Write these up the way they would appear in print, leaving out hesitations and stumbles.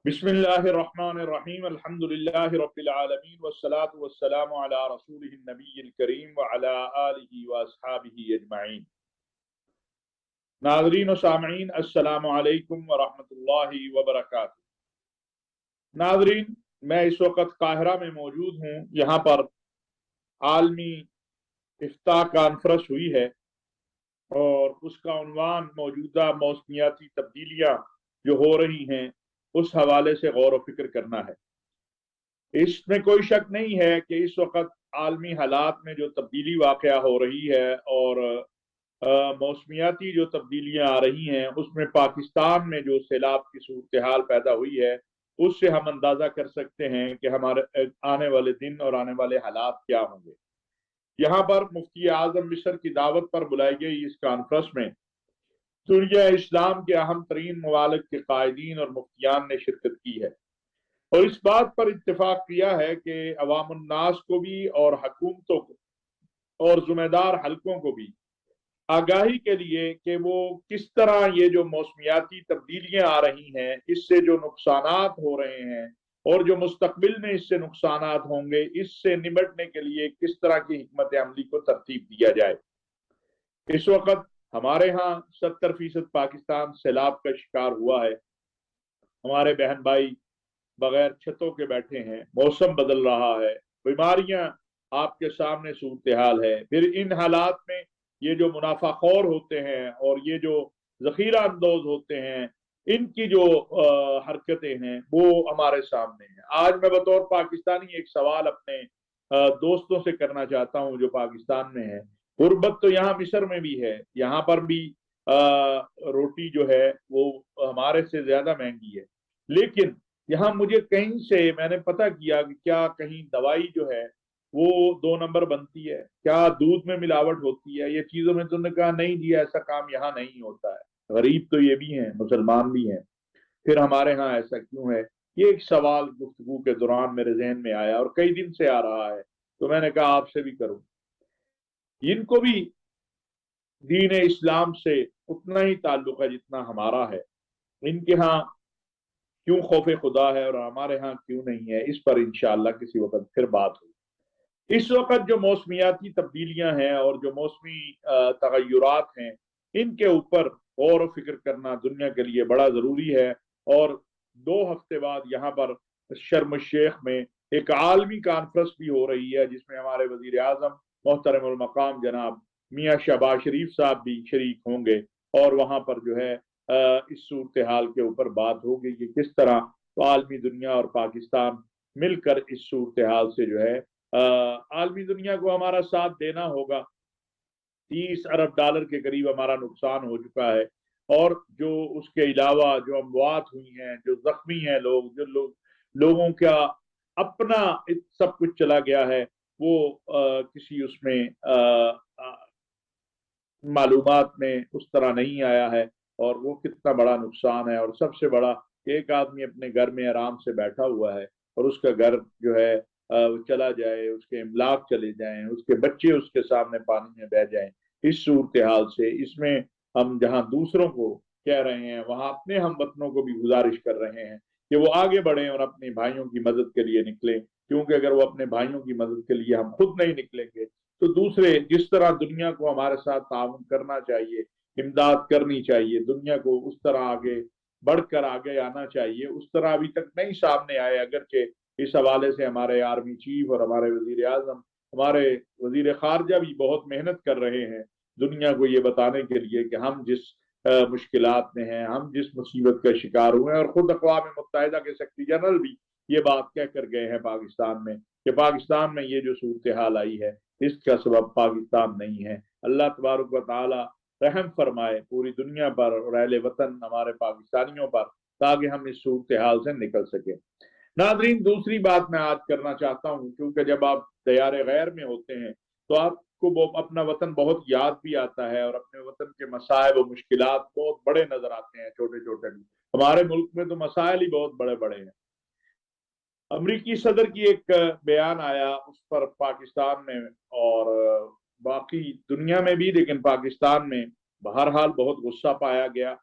बिस्मिल्लाहिर्रहमानिर्रहीम अल्हम्दुलिल्लाहि रब्बिल आलमीन वस्सलातु वस्सलामु अला रसूलिहिन नबिय्यिल करीम व अला आलिहि व अस्हाबिहि अजमईन। नाज़रीन व सामईन, अस्सलामु अलैकुम व रहमतुल्लाहि व बरकातुहू। नाज़रीन, मैं इस वक्त काहिरा में मौजूद हूँ। यहाँ पर आलमी इफ्ता कॉन्फ्रेंस हुई है और उसका उन्वान मौजूदा मौसमियाती तब्दीलियाँ जो हो रही हैं उस हवाले से गौर व फिक्र करना है। इसमें कोई शक नहीं है कि इस वक्त आलमी हालात में जो तब्दीली वाक़या हो रही है और मौसमियाती जो तब्दीलियां आ रही हैं उसमें पाकिस्तान में जो सैलाब की सूरत हाल पैदा हुई है उससे हम अंदाजा कर सकते हैं कि हमारे आने वाले दिन और आने वाले हालात क्या होंगे। यहाँ पर मुफ्ती आजम मिस्र की दावत पर बुलाई गई इस कॉन्फ्रेंस में दुनिया इस्लाम के अहम तरीन ममालिक के कायदीन और मुफ्तियान ने शिरकत की है और इस बात पर इत्तेफाक किया है कि अवामुन्नास को भी और हुकूमतों को और जुम्मेदार हलकों को भी आगाही के लिए कि वो किस तरह ये जो मौसमियाती तब्दीलियां आ रही हैं इससे जो नुकसानात हो रहे हैं और जो मुस्तकबिल में इससे नुकसानात होंगे इससे निपटने के लिए किस तरह की हिकमत अमली को तरतीब दिया जाए। इस वक्त हमारे यहाँ 70% पाकिस्तान सैलाब का शिकार हुआ है। हमारे बहन भाई बगैर छतों के बैठे हैं, मौसम बदल रहा है, बीमारियां आपके सामने सूरत हाल है। फिर इन हालात में ये जो मुनाफाखोर होते हैं और ये जो जखीरा अंदोज होते हैं इनकी जो हरकतें हैं वो हमारे सामने हैं। आज मैं बतौर पाकिस्तानी एक सवाल अपने दोस्तों से करना चाहता हूं जो पाकिस्तान में है। गुर्बत तो यहाँ मिस्र में भी है, यहाँ पर भी रोटी जो है वो हमारे से ज्यादा महंगी है, लेकिन यहाँ मुझे कहीं से मैंने पता किया कि क्या कहीं दवाई जो है वो 2 नंबर बनती है, क्या दूध में मिलावट होती है, ये चीजों में तुमने कहा नहीं जी ऐसा काम यहाँ नहीं होता है। गरीब तो ये भी हैं, मुसलमान भी हैं, फिर हमारे यहाँ ऐसा क्यों है? ये एक सवाल गुफ्तगू के दौरान मेरे जहन में आया और कई दिन से आ रहा है, तो मैंने कहा आपसे भी करूं। इनको भी दीन इस्लाम से उतना ही ताल्लुक है जितना हमारा है। इनके यहाँ क्यों खौफ खुदा है और हमारे यहाँ क्यों नहीं है, इस पर इंशाअल्लाह किसी वक्त फिर बात होगी। इस वक्त जो मौसमियाती तब्दीलियां हैं और जो मौसमी तगय्युरात हैं इनके ऊपर गौर व फिक्र करना दुनिया के लिए बड़ा जरूरी है। और 2 हफ्ते बाद यहाँ पर शर्म शेख में एक आलमी कॉन्फ्रेंस भी हो रही है जिसमें हमारे वजीर आजम मोहतरम मकाम जनाब मियाँ शहबाज शरीफ साहब भी शरीक होंगे और वहां पर जो है इस सूरत हाल के ऊपर बात होगी कि किस तरह तो आलमी दुनिया और पाकिस्तान मिलकर इस सूरत हाल से जो है आलमी दुनिया को हमारा साथ देना होगा। 30 अरब डॉलर के करीब हमारा नुकसान हो चुका है और जो उसके अलावा जो अमवात हुई हैं, जो जख्मी हैं लोग, जो लोगों का अपना सब कुछ चला गया है वो किसी उसमें मालूमात में उस तरह नहीं आया है और वो कितना बड़ा नुकसान है। और सबसे बड़ा एक आदमी अपने घर में आराम से बैठा हुआ है और उसका घर जो है वो चला जाए, उसके इमलाक चले जाएं, उसके बच्चे उसके सामने पानी में बह जाएं। इस सूरत हाल से इसमें हम जहां दूसरों को कह रहे हैं वहां अपने हम वतनों को भी गुजारिश कर रहे हैं कि वो आगे बढ़ें और अपने भाइयों की मदद के लिए निकलें, क्योंकि अगर वो अपने भाइयों की मदद के लिए हम खुद नहीं निकलेंगे तो दूसरे जिस तरह दुनिया को हमारे साथ ताउन करना चाहिए, इमदाद करनी चाहिए, दुनिया को उस तरह आगे बढ़कर आगे आना चाहिए, उस तरह अभी तक नहीं सामने आए। अगरचे इस हवाले से हमारे आर्मी चीफ और हमारे वजीर आजम, हमारे वजीर खारजा भी बहुत मेहनत कर रहे हैं दुनिया को ये बताने के लिए कि हम जिस मुश्किलात में हैं, हम जिस मुसीबत का शिकार हुए हैं। और खुद अक़वाम मुत्तहिदा के सेक्रेटरी जनरल भी ये बात कह कर गए हैं पाकिस्तान में कि पाकिस्तान में ये जो सूरत हाल आई है इसका सबब पाकिस्तान नहीं है। अल्लाह तबारक व तआला रहम फरमाए पूरी दुनिया पर और अहले वतन हमारे पाकिस्तानियों पर, ताकि हम इस सूरत हाल से निकल सके। नादरीन, दूसरी बात मैं आज करना चाहता हूँ, क्योंकि जब आप दयार गैर में होते हैं तो आपको अपना वतन बहुत याद भी आता है और अपने वतन के मसाइब और मुश्किलात बहुत बड़े नजर आते हैं, छोटे छोटे। हमारे मुल्क में तो मसाइल ही बहुत बड़े बड़े हैं। अमरीकी सदर की एक बयान आया उस पर पाकिस्तान में और बाकी दुनिया में भी, लेकिन पाकिस्तान में बहरहाल बहुत गुस्सा पाया गया।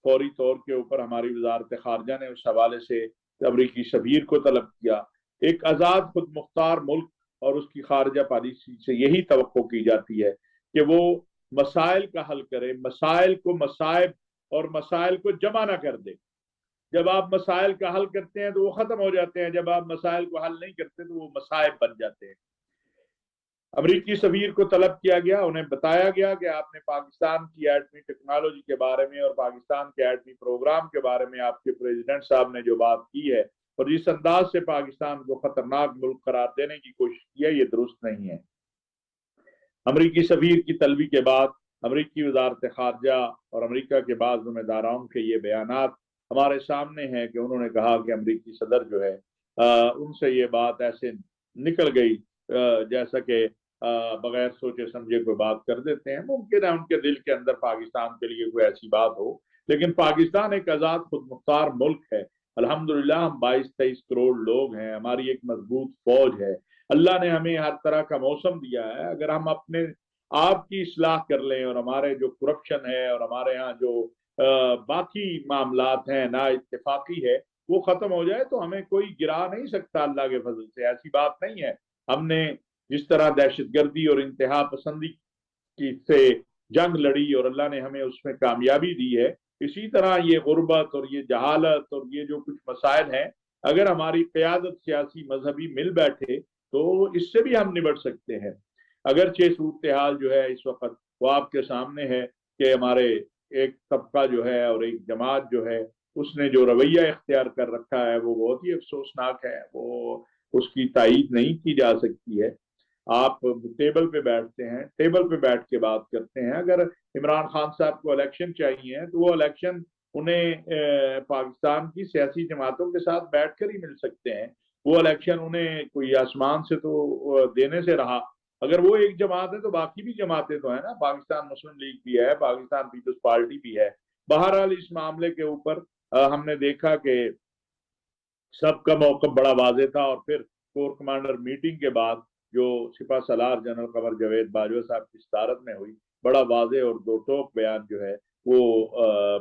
फौरी तौर के ऊपर हमारी वजारत खारजा ने उस हवाले से अमरीकी सफीर को तलब किया। एक आज़ाद खुद मुख्तार मुल्क और उसकी खारजा पॉलिसी से यही तवक्को की जाती है कि वो मसाइल का हल करे, मसाइल को मसाइब और मसाइल को जमा ना कर दे। जब आप मसाइल का हल करते हैं तो वो खत्म हो जाते हैं, जब आप मसाइल को हल नहीं करते तो वो मसाइब बन जाते हैं। अमरीकी सफीर को तलब किया गया, उन्हें बताया गया कि आपने पाकिस्तान की एटमी टेक्नोलॉजी के बारे में और पाकिस्तान के एटमी प्रोग्राम के बारे में आपके प्रेसिडेंट साहब ने जो बात की है और जिस अंदाज से पाकिस्तान को खतरनाक मुल्क करार देने की कोशिश की है, ये दुरुस्त नहीं है। अमरीकी सफीर की तलबी के बाद अमरीकी वजारत खारजा और अमरीका के बाद जिम्मेदारों के ये बयानात हमारे सामने हैं कि उन्होंने कहा कि अमरीकी सदर जो है उनसे ये बात ऐसे निकल गई जैसा कि बगैर सोचे समझे कोई बात कर देते हैं। मुमकिन है उनके दिल के अंदर पाकिस्तान के लिए कोई ऐसी बात हो, लेकिन पाकिस्तान एक आज़ाद खुद मुख्तार मुल्क है। अल्हम्दुलिल्लाह हम 22-23 करोड़ लोग हैं, हमारी एक मजबूत फौज है, अल्लाह ने हमें हर तरह का मौसम दिया है। अगर हम अपने आप की इस्लाह कर लें और हमारे जो करप्शन है और हमारे यहाँ जो बाकी मामलात हैं, ना इत्तेफाकी है, वो खत्म हो जाए तो हमें कोई गिरा नहीं सकता अल्लाह के फजल से। ऐसी बात नहीं है। हमने जिस तरह दहशतगर्दी और इंतहा पसंदी की से जंग लड़ी और अल्लाह ने हमें उसमें कामयाबी दी है, इसी तरह ये गुर्बत और ये जहालत और ये जो कुछ मसाइल हैं, अगर हमारी क़यादत सियासी मजहबी मिल बैठे तो इससे भी हम निबट सकते हैं। अगरचे सूरत हाल जो है इस वक्त वो आपके सामने है कि हमारे एक तबका जो है और एक जमात जो है उसने जो रवैया इख्तियार कर रखा है वो बहुत ही अफसोसनाक है, वो उसकी तायीद नहीं की जा सकती है। आप टेबल पे बैठते हैं, टेबल पे बैठ के बात करते हैं। अगर इमरान खान साहब को इलेक्शन चाहिए तो वो इलेक्शन उन्हें पाकिस्तान की सियासी जमातों के साथ बैठकर ही मिल सकते हैं। वो इलेक्शन उन्हें कोई आसमान से तो देने से रहा। अगर वो एक जमात है तो बाकी भी जमातें तो है ना, पाकिस्तान मुस्लिम लीग भी है, पाकिस्तान पीपल्स पार्टी भी है। बहरहाल इस मामले के ऊपर हमने देखा कि सबका मौक़िफ़ बड़ा वाज़ेह था और फिर कोर कमांडर मीटिंग के बाद जो सिपा सलार जनरल कमर जावेद बाजवा साहब की सदारत में हुई, बड़ा वाज़ेह और दो टोक बयान जो है वो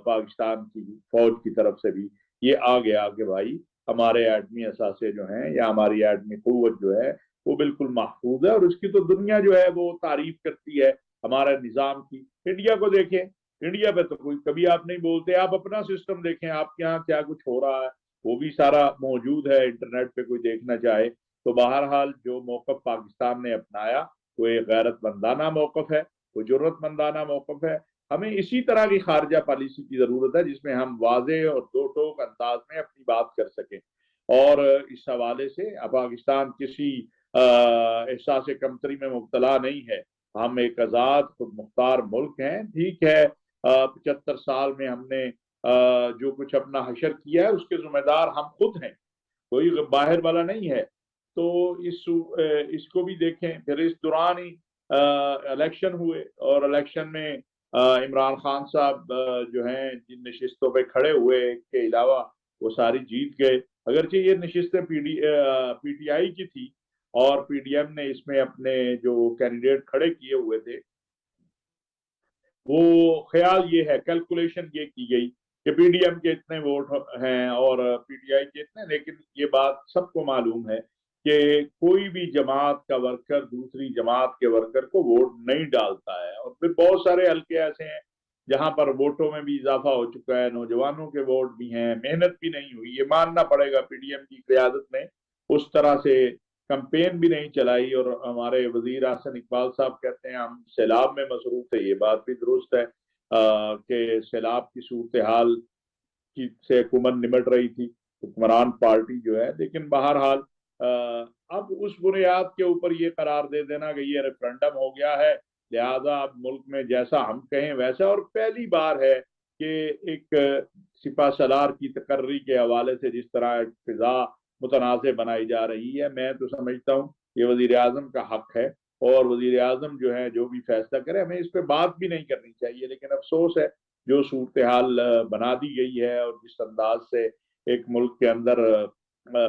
पाकिस्तान की फौज की तरफ से भी ये आ गया कि भाई हमारे एटमी असासे जो हैं या हमारी एटमी कुव्वत जो है वो बिल्कुल महफूज है और उसकी तो दुनिया जो है वो तारीफ करती है हमारे निज़ाम की। इंडिया को देखें, इंडिया पे तो कोई कभी आप नहीं बोलते। आप अपना सिस्टम देखें, आपके यहाँ क्या कुछ हो रहा है वो भी सारा मौजूद है इंटरनेट पे, कोई देखना चाहे तो। बहरहाल जो मौक़िफ़ पाकिस्तान ने अपनाया वो एक गैरतमंदाना मौक़िफ़ है, वो जुर्रतमंदाना मौक़िफ़ है। हमें इसी तरह की खारजा पॉलिसी की जरूरत है जिसमें हम वाज़ेह और दो टोक अंदाज में अपनी बात कर सकें। और इस हवाले से पाकिस्तान किसी एहसास कमतरी में मुब्तला नहीं है। हम एक आज़ाद खुद मुख्तार मुल्क हैं। ठीक है, 75 साल में हमने जो कुछ अपना हशर किया है उसके जिम्मेदार हम खुद हैं, कोई बाहर वाला नहीं है। तो इसको भी देखें। फिर इस दौरान ही इलेक्शन हुए और इलेक्शन में इमरान खान साहब जो हैं जिन नशिस्तों पे खड़े हुए के अलावा वो सारी जीत गए। अगरचे ये नशिस्तें पीटीआई की थी और पीडीएम ने इसमें अपने जो कैंडिडेट खड़े किए हुए थे, वो ख्याल ये है, कैलकुलेशन ये की गई कि पीडीएम के इतने वोट हैं और पीटीआई के इतने, लेकिन ये बात सबको मालूम है कि कोई भी जमात का वर्कर दूसरी जमात के वर्कर को वोट नहीं डालता है। और फिर बहुत सारे हल्के ऐसे हैं जहां पर वोटों में भी इजाफा हो चुका है, नौजवानों के वोट भी हैं, मेहनत भी नहीं हुई। ये मानना पड़ेगा, पीडीएम की क़यादत में उस तरह से कंपेन भी नहीं चलाई। और हमारे वजीर हसन इकबाल साहब कहते हैं हम सैलाब में मसरूफ थे, ये बात भी दुरुस्त है कि सैलाब की सूरत हाल की से हुकूमत निमट रही थी, हुक्मरान पार्टी जो है। लेकिन बहरहाल अब उस बुनियाद के ऊपर ये करार दे देना कि ये रेफरेंडम हो गया है, लिहाजा अब मुल्क में जैसा हम कहें वैसा। और पहली बार है कि एक सिपा सलार की तकर्री के हवाले से जिस तरह फिजा मुतनाज़ बनाई जा रही है, मैं तो समझता हूँ ये वजीर आजम का हक है और वजीर आजम जो है जो भी फैसला करे हमें इस पर बात भी नहीं करनी चाहिए। लेकिन अफसोस है जो सूरत हाल बना दी गई है और जिस अंदाज से एक मुल्क के अंदर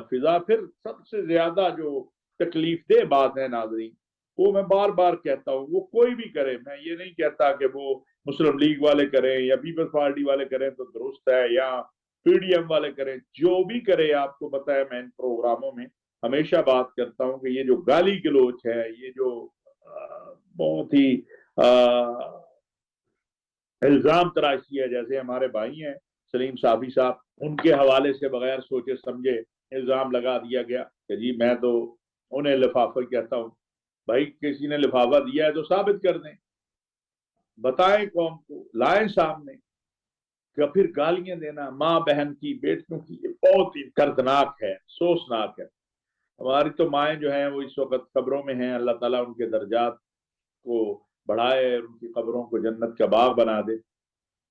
फिजा। फिर सबसे ज्यादा जो तकलीफ दे बात है नाजरीन, वो मैं बार बार कहता हूँ, वो कोई भी करे, मैं ये नहीं कहता कि वो मुस्लिम लीग वाले करें या पीपल्स पार्टी वाले करें तो दुरुस्त है या PDM والے کریں، جو بھی کرے، آپ کو پتا ہے میں ان پروگراموں میں ہمیشہ بات کرتا ہوں کہ یہ جو گالی گلوچ ہے، یہ جو بہت ہی الزام تراشی ہے، جیسے ہمارے بھائی ہیں سلیم صافی صاحب، ان کے حوالے سے بغیر سوچے سمجھے الزام لگا دیا گیا کہ جی میں تو انہیں لفافہ کہتا ہوں۔ بھائی کسی نے لفافہ دیا ہے تو ثابت کر دیں، بتائیں قوم کو، لائیں سامنے۔ کہ پھر گالیاں دینا ماں بہن کی، بیٹیوں کی، یہ بہت ہی دردناک ہے، افسوسناک ہے۔ ہماری تو مائیں جو ہیں وہ اس وقت قبروں میں ہیں، اللہ تعالیٰ ان کے درجات کو بڑھائے، ان کی قبروں کو جنت کا باغ بنا دے۔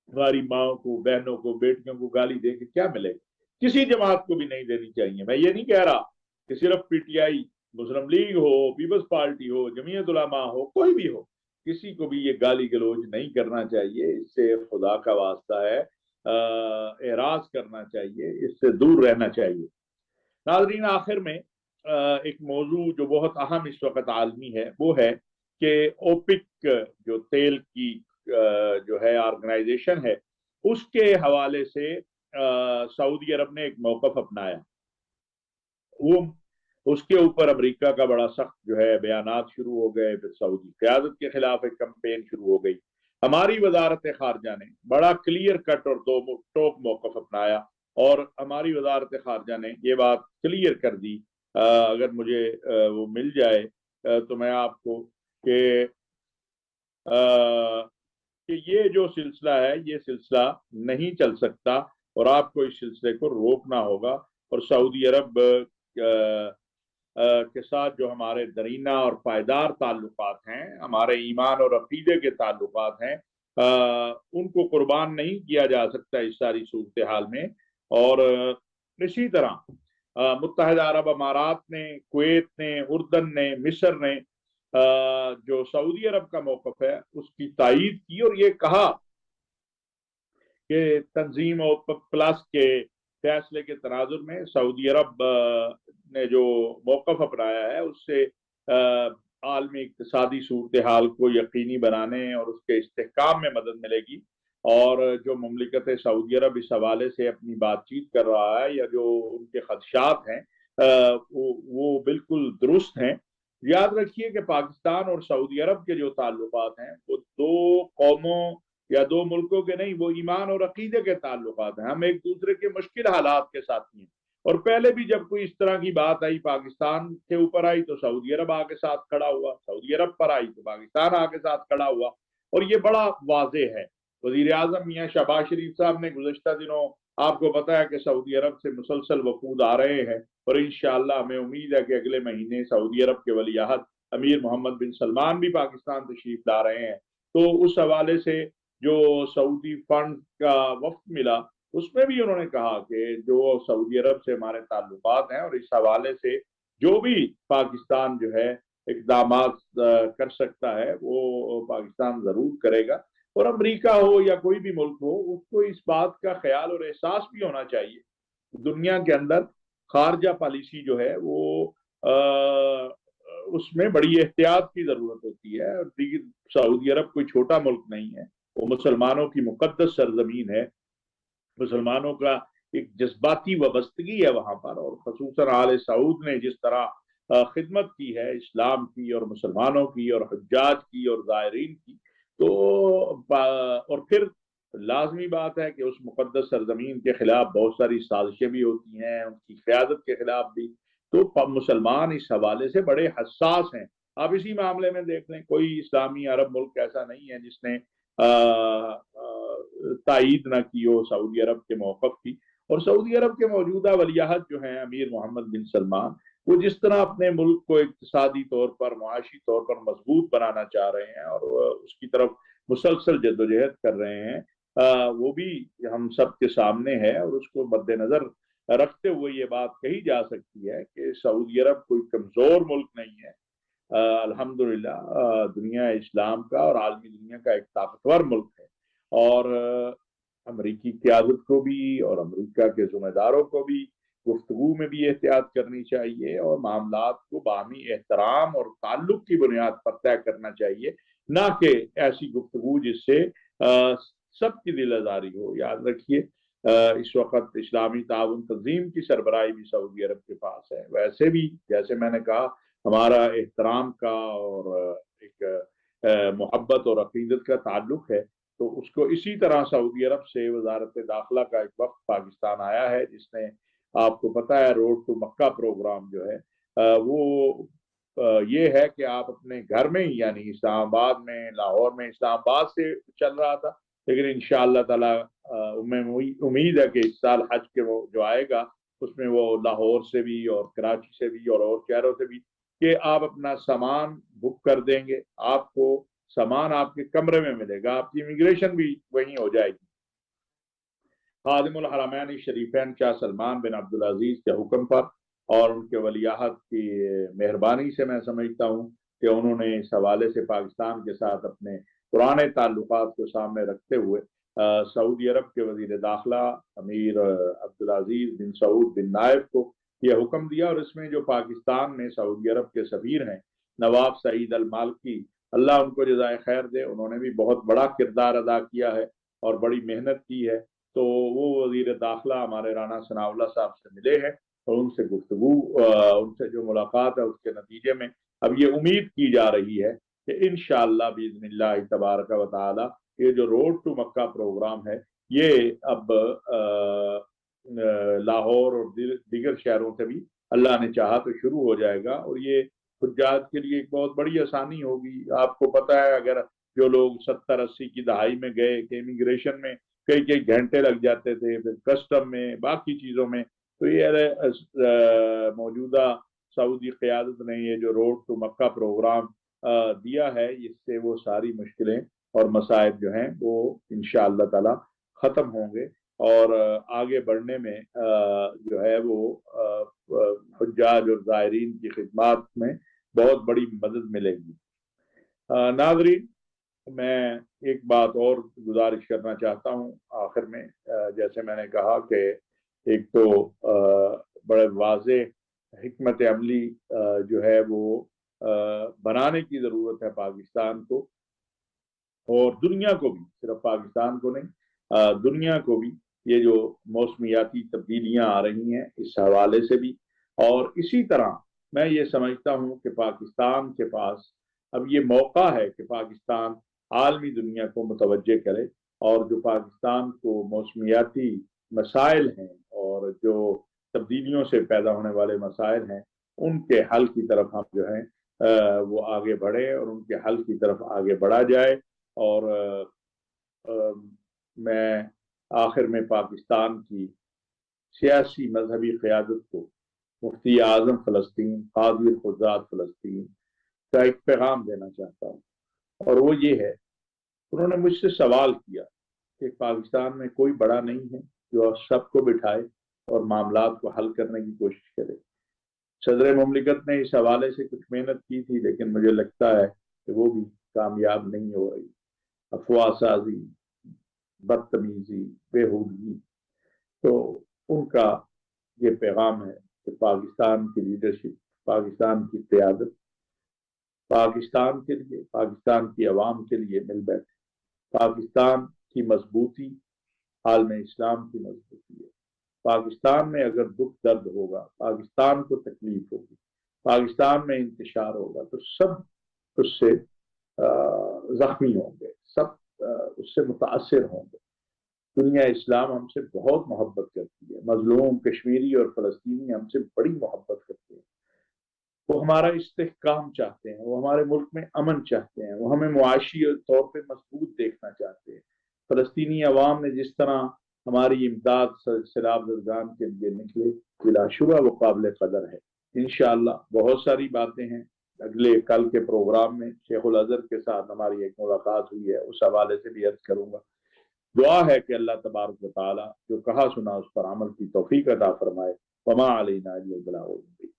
ہماری ماؤں کو، بہنوں کو، بیٹیوں کو گالی دے کے کیا ملے گا؟ کسی جماعت کو بھی نہیں دینی چاہیے۔ میں یہ نہیں کہہ رہا کہ صرف PTI، مسلم لیگ ہو، پیپلز پارٹی ہو، جمعیت علماء ہو، کوئی بھی ہو، کسی کو بھی یہ گالی گلوچ نہیں کرنا چاہیے۔ اس سے خدا کا واسطہ ہے اعراض کرنا چاہیے، اس سے دور رہنا چاہیے۔ ناظرین، آخر میں ایک موضوع جو بہت اہم اس وقت عالمی ہے، وہ ہے کہ اوپیک جو تیل کی جو ہے آرگنائزیشن ہے، اس کے حوالے سے سعودی عرب نے ایک موقف اپنایا۔ وہ اس کے اوپر امریکہ کا بڑا سخت جو ہے بیانات شروع ہو گئے، پھر سعودی قیادت کے خلاف ایک کمپین شروع ہو گئی۔ ہماری وزارت خارجہ نے بڑا کلیئر کٹ اور دو ٹوک موقف اپنایا، اور ہماری وزارت خارجہ نے یہ بات کلیئر کر دی، اگر مجھے وہ مل جائے تو میں آپ کو کہ یہ جو سلسلہ ہے، یہ سلسلہ نہیں چل سکتا، اور آپ کو اس سلسلے کو روکنا ہوگا۔ اور سعودی عرب کے ساتھ جو ہمارے درینہ اور پائیدار تعلقات ہیں، ہمارے ایمان اور عقیدے کے تعلقات ہیں، ان کو قربان نہیں کیا جا سکتا اس ساری صورتحال میں۔ اور اسی طرح متحدہ عرب امارات نے، کویت نے، اردن نے، مصر نے جو سعودی عرب کا موقف ہے اس کی تائید کی، اور یہ کہا کہ تنظیم اوپیک پلس کے فیصلے کے تناظر میں سعودی عرب نے جو موقف اپنایا ہے، اس سے عالمی اقتصادی صورتحال کو یقینی بنانے اور اس کے استحکام میں مدد ملے گی۔ اور جو مملکت سعودی عرب اس حوالے سے اپنی بات چیت کر رہا ہے، یا جو ان کے خدشات ہیں، وہ بالکل درست ہیں۔ یاد رکھیے کہ پاکستان اور سعودی عرب کے جو تعلقات ہیں، وہ دو قوموں یا دو ملکوں کے نہیں، وہ ایمان اور عقیدے کے تعلقات ہیں۔ ہم ایک دوسرے کے مشکل حالات کے ساتھی ہیں، اور پہلے بھی جب کوئی اس طرح کی بات آئی، پاکستان کے اوپر آئی تو سعودی عرب آ کے ساتھ کھڑا ہوا، سعودی عرب پر آئی تو پاکستان آ کے ساتھ کھڑا ہوا، اور یہ بڑا واضح ہے۔ وزیر اعظم میاں شہباز شریف صاحب نے گزشتہ دنوں آپ کو پتا ہے کہ سعودی عرب سے مسلسل وفود آ رہے ہیں، اور انشاءاللہ ہمیں امید ہے کہ اگلے مہینے سعودی عرب کے ولی عہد امیر محمد بن سلمان بھی پاکستان تشریف لا رہے ہیں۔ تو اس حوالے سے جو سعودی فنڈ کا وفد ملا، اس میں بھی انہوں نے کہا کہ جو سعودی عرب سے ہمارے تعلقات ہیں، اور اس حوالے سے جو بھی پاکستان جو ہے اقدامات کر سکتا ہے، وہ پاکستان ضرور کرے گا۔ اور امریکہ ہو یا کوئی بھی ملک ہو، اس کو اس بات کا خیال اور احساس بھی ہونا چاہیے، دنیا کے اندر خارجہ پالیسی جو ہے وہ اس میں بڑی احتیاط کی ضرورت ہوتی ہے۔ اور سعودی عرب کوئی چھوٹا ملک نہیں ہے، وہ مسلمانوں کی مقدس سرزمین ہے، مسلمانوں کا ایک جذباتی وابستگی ہے وہاں پر، اور خصوصاً آل سعود نے جس طرح خدمت کی ہے اسلام کی اور مسلمانوں کی اور حجاج کی اور زائرین کی، تو اور پھر لازمی بات ہے کہ اس مقدس سرزمین کے خلاف بہت ساری سازشیں بھی ہوتی ہیں، ان کی قیادت کے خلاف بھی، تو مسلمان اس حوالے سے بڑے حساس ہیں۔ آپ اسی معاملے میں دیکھ لیں، کوئی اسلامی عرب ملک ایسا نہیں ہے جس نے تائید نہ کی ہو سعودی عرب کے موقف کی۔ اور سعودی عرب کے موجودہ ولی عہد جو ہیں امیر محمد بن سلمان، وہ جس طرح اپنے ملک کو اقتصادی طور پر، معاشی طور پر مضبوط بنانا چاہ رہے ہیں، اور اس کی طرف مسلسل جدوجہد کر رہے ہیں، وہ بھی ہم سب کے سامنے ہے، اور اس کو مد نظر رکھتے ہوئے یہ بات کہی جا سکتی ہے کہ سعودی عرب کوئی کمزور ملک نہیں ہے، الحمدللہ دنیا اسلام کا اور عالمی دنیا کا ایک طاقتور ملک ہے۔ اور امریکی قیادت کو بھی اور امریکہ کے ذمہ داروں کو بھی گفتگو میں بھی احتیاط کرنی چاہیے، اور معاملات کو باہمی احترام اور تعلق کی بنیاد پر طے کرنا چاہیے، نہ کہ ایسی گفتگو جس سے سب کی دل آزاری ہو۔ یاد رکھیے इस वक्त इस्लामी ताउन तंजीम की सरबराही भी सऊदी अरब के पास है। वैसे भी जैसे मैंने कहा हमारा एहतराम का और एक मोहब्बत और अकीदत का ताल्लुक है, तो उसको इसी तरह सऊदी अरब से वजारत दाखिला का एक वक्त पाकिस्तान आया है, जिसने आपको पता है रोड टू मक्का प्रोग्राम जो है वो ये है कि आप अपने घर में ही, यानी इस्लामाबाद में, लाहौर में, इस्लामाबाद से चल रहा था, लेकिन इंशाअल्लाह ताला उम्मीद है कि इस साल हज के वो जो आएगा उसमें वो लाहौर से भी और कराची से भी और शहरों से भी, कि आप अपना सामान बुक कर देंगे, आपको सामान आपके कमरे में मिलेगा, आपकी इमिग्रेशन भी वहीं हो जाएगी। खादिमुल हरमैन शरीफैन शाह सलमान बिन अब्दुल अजीज के हुक्म पर और उनके वलीअहद की मेहरबानी से मैं समझता हूँ कि उन्होंने इस हवाले से पाकिस्तान के साथ अपने पुराने ताल्लुकात को सामने रखते हुए सऊदी अरब के वजीर दाखिला अमीर अब्दुल अजीज बिन सऊद बिन नायब को यह हुक्म दिया, और इसमें जो पाकिस्तान में सऊदी अरब के सफीर हैं नवाब सईद अल मालकी, अल्लाह उनको जज़ाए खैर दे, उन्होंने भी बहुत बड़ा किरदार अदा किया है और बड़ी मेहनत की है। तो वो वजीर दाखिला हमारे राना सनाउल्लाह साहब से मिले हैं और उनसे गुफ्तगू उनसे जो मुलाकात है उसके नतीजे में अब ये उम्मीद की जा रही है कि इंशाअल्लाह बिइज़्निल्लाह तबारक व तआला ये जो रोड टू मक्का प्रोग्राम है ये अब लाहौर और दीगर शहरों से भी अल्लाह ने चाहा तो शुरू हो जाएगा, और ये हुज्जाज के लिए एक बहुत बड़ी आसानी होगी। आपको पता है अगर जो लोग 70-80 की दहाई में गए कि इमिग्रेशन में कई कई घंटे लग जाते थे, फिर कस्टम में बाकी चीज़ों में, तो ये मौजूदा सऊदी क़यादत ने ये जो रोड टू मक्का प्रोग्राम दिया है, इससे वो सारी मुश्किलें और मसाइब जो हैं वो इंशाअल्लाह ताला ख़त्म होंगे और आगे बढ़ने में जो है वो हुज्जाज और ज़ायरीन की खिदमत में बहुत बड़ी मदद मिलेगी। नाज़रीन, मैं एक बात और गुजारिश करना चाहता हूँ आखिर में। जैसे मैंने कहा कि एक तो बड़े वाज़े हिकमत अमली जो है वो बनाने की ज़रूरत है पाकिस्तान को और दुनिया को भी, सिर्फ पाकिस्तान को नहीं दुनिया को भी, ये जो मौसमियाती तब्दीलियां आ रही हैं इस हवाले से भी। और इसी तरह मैं ये समझता हूँ कि पाकिस्तान के पास अब ये मौका है कि पाकिस्तान आलमी दुनिया को मुतवज्जे करे और जो पाकिस्तान को मौसमियाती मसाइल हैं और जो तब्दीलियों से पैदा होने वाले मसाइल हैं उनके हल की तरफ हम जो है वो आगे बढ़े और उनके हल की तरफ आगे बढ़ा जाए। और मैं आखिर में पाकिस्तान की सियासी मजहबी क़यादत को, मुफ्ती आज़म फ़लस्तीन, काज़ी ख़ुज़ात फ़लस्तीन का एक पैगाम देना चाहता हूँ, और वो ये है, उन्होंने मुझसे सवाल किया कि पाकिस्तान में कोई बड़ा नहीं है जो सबको बिठाए और मामलात को हल करने की कोशिश करे। सदर मुमलिकत ने इस हवाले से कुछ मेहनत की थी, लेकिन मुझे लगता है कि वो भी कामयाब नहीं हो रही। अफवाहसाजी, बदतमीजी, बेहूदगी, तो उनका ये पैगाम है कि पाकिस्तान की लीडरशिप, पाकिस्तान की क़यादत पाकिस्तान के लिए, पाकिस्तान की आवाम के लिए मिल बैठे। पाकिस्तान की मजबूती आलम इस्लाम की मजबूती है। पाकिस्तान में अगर दुख दर्द होगा, पाकिस्तान को तकलीफ होगी, पाकिस्तान में इंतशार होगा, तो सब उससे जख्मी होंगे, सब उससे मुतासिर होंगे। दुनिया इस्लाम हमसे बहुत मोहब्बत करती है, मजलूम कश्मीरी और फ़लस्तीनी हमसे बड़ी मोहब्बत करते हैं। वो हमारा इस्तेहकाम चाहते हैं, वो हमारे मुल्क में अमन चाहते हैं, वो हमें मुआशी तौर पे मजबूत देखना चाहते हैं। फ़लस्तीनी अवाम ने जिस तरह हमारी इमदाद सैलाब ज़रगान के लिए निकले, बिलाशुबा वो काबिल कदर है। इंशाअल्लाह बहुत सारी बातें हैं। अगले कल के प्रोग्राम में शेखुल अज़हर के साथ हमारी एक मुलाकात हुई है, उस हवाले से भी अर्ज करूंगा। दुआ है कि अल्लाह तबारक व तआला जो कहा सुना उस पर अमल की तौफीक अता फरमाए। वमा अलैना इल्लल बलागुल मुबीन।